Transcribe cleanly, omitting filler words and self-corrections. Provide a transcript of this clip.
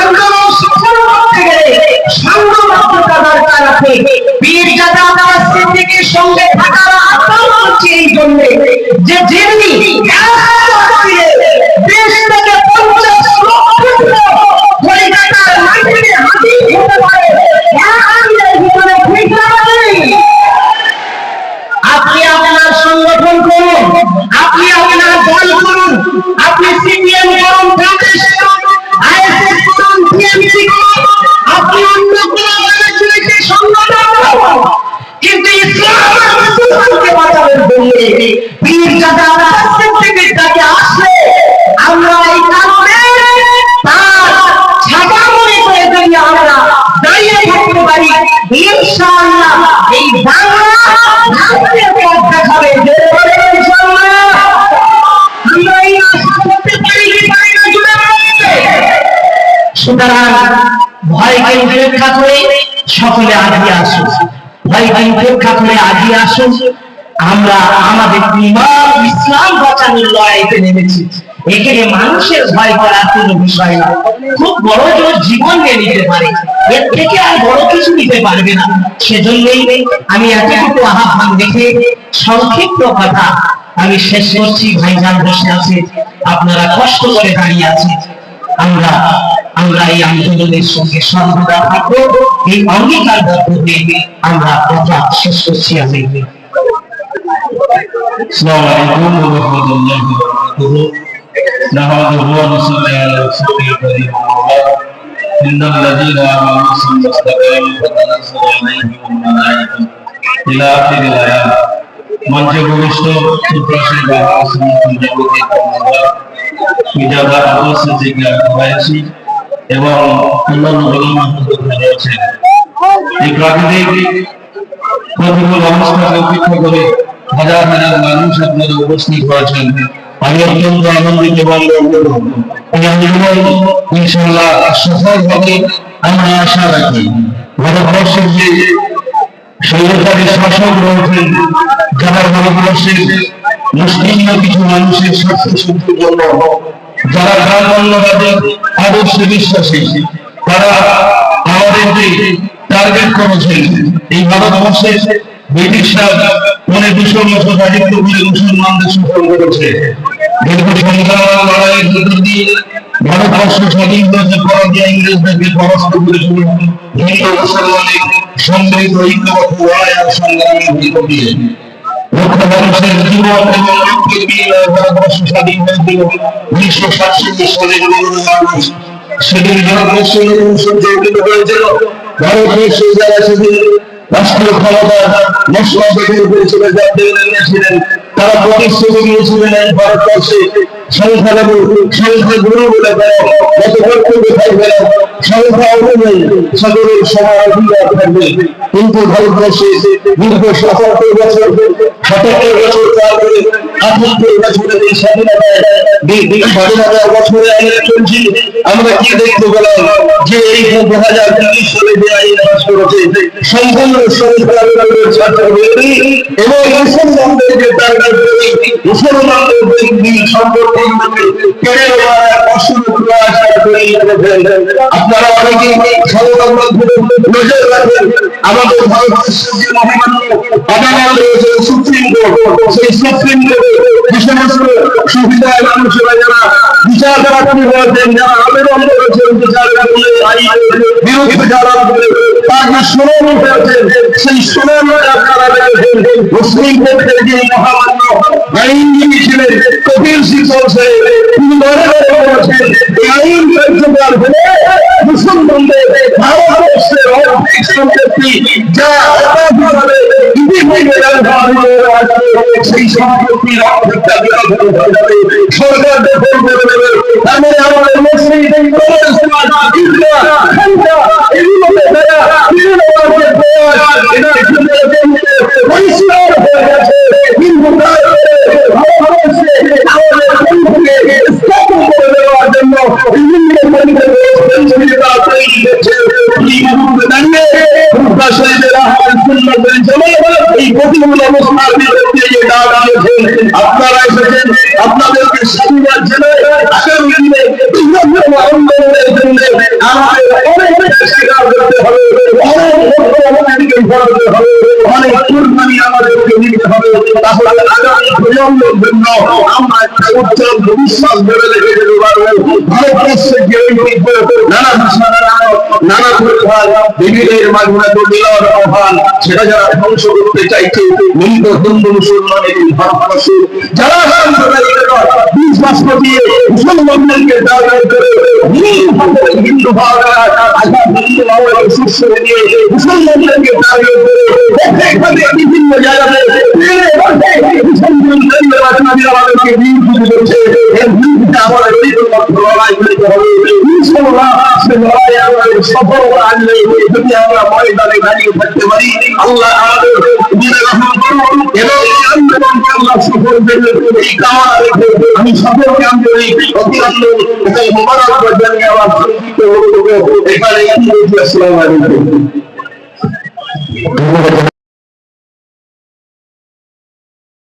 আন্দোলন সফল করতে গেলে সংঘবদ্ধতা দরকার আছে। পীর জাদা আব্বাস সিদ্দিকীর সঙ্গে থাকার আহ্বান করছি এই জন্য যে যিনি দেশ থেকে 50 লক্ষ কলিকাতার মাটিতে হাজির হতে পারে ভিতরে আপনি আপনার সংগঠন করুন, আপনি আপনার দল করুন, আপনি সিপিএম করুন, কংগ্রেস করুন, আইএসএফ করুন, টিএমসি করুন, আপনি অন্য কোনো রাজনৈতিক সংগঠন করুন, কিন্তু ইসলামকে বাঁচানোর জন্য পীর জাদা আব্বাস সিদ্দিকীর কাছে আসলে আমরা এই কারণে তার ছাতা মনে করে যদি আমরা দাঁড়িয়ে থাকতে পারি, ইনশাআল্লাহ এই বাংলা পথ দেখাবে। সুতরাং ভয়কে উপেক্ষা করে সকলে আগিয়ে আসুন, ভয়কে উপেক্ষা করে আগিয়ে আসুন। আমরা আমাদের ইমান ইসলাম বাঁচানোর লড়াইতে নেমেছি। এখানে মানুষের ভয় করার কোনো বিষয় না। খুব বড় জোর জীবন নিয়ে নিতে পারে, এর থেকে আর বড় কিছু নিতে পারবে না। সেজন্যই আমি এতটুকু আহ্বান দেখে সংক্ষিপ্ত কথা আমি শেষ করছি। ভাইজান বসে আছে, আপনারা কষ্ট করে দাঁড়িয়ে আছেন, আমরা এই আন্দোলনের সঙ্গে সর্বদা থাকবো, এই অঙ্গীকারবদ্ধ হয়ে আমরা কথা শেষ করছি। আমি আসসালামু আলাইকুম ওয়া রাহমাতুল্লাহি ওয়া বারাকাতুহু। নাহমাদুহু ওয়া নুসাল্লি আলা রাসূলিল কারীম ইন্নাল্লাযীনা আমানু ওয়াসতাকামু ফাতানাজ্জালু আলাইহিমুল মালায়েকাতু ইলা আখিরিল আয়াত। মঞ্চে উপবিষ্ট সুপ্রসিদ্ধ আসমানী জগতের কর্ণধার মির্জা আব্বাস সিদ্দিকী ভাইসি এবং অন্যান্য ওলামা হযরতরা রয়েছেন। এই প্রাকৃতিক প্রতিকূল অবস্থাকে উপেক্ষা করে হাজার হাজার মানুষ আপনারা উপস্থিত হয়েছেন। আমি অত্যন্ত আনন্দিত এবং ইনশাআল্লাহ সফল হবে আমরা আশা রাখি। ভারতবর্ষের যে স্বৈরাচারী শাসক রয়েছেন, যারা ভারতবর্ষের মুসলিম কিছু মানুষের স্বার্থ সিদ্ধির জন্য, যারা ধর্মবাদের আদর্শে বিশ্বাসী, তারা আমাদেরকে টার্গেট করেছেন। এই ভারতবর্ষের ব্রিটিশরা 200 বছর রাজত্ব করে মুসলমানদের শোষণ করেছে। দীর্ঘ সংগ্রাম লড়াইয়ের ভিতর দিয়ে ভারতবর্ষ স্বাধীন হয়েছে, পরাজয় ইংরেজদেরকে পরাস্ত করেছিল। হিন্দু মুসলমানের সমৃদ্ধ ঐক্যবদ্ধ লড়াই আর সংগ্রামের ভিতর দিয়ে লক্ষ মানুষের জীবন এবং রক্তের বিনিময়ে ভারতবর্ষ স্বাধীন হয়েছিল। 1947 সালের 15 আগস্ট সেদিন ভারতবর্ষের সূর্যোদিত হয়েছিল। ভারতবর্ষের যারা সেদিন রাষ্ট্রীয় ক্ষমতা মশলা দখল করেছিল, যাচ্ছিলেন, তারা প্রতিশ্রুতি দিয়েছিলেন এই ভারতবর্ষে সংখ্যাগুরু বলে গত বক্তব্য থাকবে, সংখ্যা অনুযায়ী সকলের সবার অধিকার থাকবে। কিন্তু ভারতবর্ষে দীর্ঘ 77 বছর 77 বছর পার করে 78 বছরের এই স্বাধীনতার বছরে আমরা চলছি। আমরা কি দেখতে পেলাম যে এই 2023 সালে যে আইন পাস করেছে সম্পূর্ণ সংখ্যালঘুদের ছাত্রবিরোধী এবং মুসলমানদের যে টার্গেট করে মুসলমানদের সম্পর্কে কেড়ে নেওয়ার অসুবিধা আপনারা অনেকেই সংবাদ মাধ্যমে নজর রাখেন। আমাদের ভারতবর্ষের যে মহামান্য আদালত রয়েছে সুপ্রিম কোর্ট, সেই সুপ্রিম কোর্টে যে সমস্ত সুবিধায় মানুষেরা যারা বিচার প্রার্থী রয়েছেন, যারা আবেদন করেছেন বিচার বিরুদ্ধে যারা তাকে শুনানি করেছেন, সেই শুনানি আপনারা দেখেছেন। মুসলিম কোর্টের যে মহামান্য আইনজীবী ছিলেন কপিল সিব্বল সাহেব, তিনি বলেছেন এই আইন কার্যকর হলে মুসলমানদের ভারতবর্ষের অর্ধেক সম্পত্তি যা অবাধভাবে সেই সম্পত্তির অর্ধেকটা বিরোধ হয়ে যাবে, সরকার দখল করে নেবে। তাহলে আমাদের মুসলিম পরিষ্কার হয়ে গেছে। কিন্তু স্থাপন করে দেওয়ার জন্য বিভিন্ন দাঁড়িয়ে মক্কা শরীফের আহলে সুন্নাত ওয়াল জামাত এই প্রতিকূল অবস্থার বিরুদ্ধে যে ডাক দিয়েছেন, আপনারা এসেছেন, আপনাদেরকে সাধুবাদ জানাই। আগামী দিনে বিভিন্ন আন্দোলনের জন্য আমাদের অনেক স্বীকার করতে হবে, অনেক করতে হবে, অনেক কুরবানি আমাদেরকে দিতে হবে। তাহলে আগামী প্রজন্মের জন্য আমরা একটা উজ্জ্বল ভবিষ্যৎ গড়ে রেখে যেতে পারবো। ভারতবর্ষে যে ঐতিহ্য, নানা ভাষা, নানা পরিবার, বিবিধের মাধ্যমে তৈরির আহ্বান, সেটা যারা ধ্বংস করতে চাইছে, মৃত হিন্দু মুসলমানের এই ভারতবর্ষ, যারা বিশ্বাস দিয়ে মুসলমানদেরকে টার্গেট করে হিন্দু ভাবনা হিন্দু ভাবনা শীর্ষে দিয়ে মুসলমানদেরকে টার্গেট করে এখানে বিভিন্ন জায়গাতে আমাদেরকে বিরোধী করছে। এর বিরুদ্ধে আমাদের লড়াই করতে হবে। সে লড়াই আমাদের সফলতা আনলে যদি আমরা ময়দানে দাঁড়িয়ে থাকতে পারি, আল্লাহ আমাদের রহম করুন এবং এই আন্দোলনকে আল্লাহ সফল দেবেন, এই কামনা রেখে আমি সকলকে আন্তরিক অভিনন্দন এবং মোবারকবাদ জানিয়ে আমার সংক্ষিপ্ত বক্তব্য এখানে আসসালামু আলাইকুম।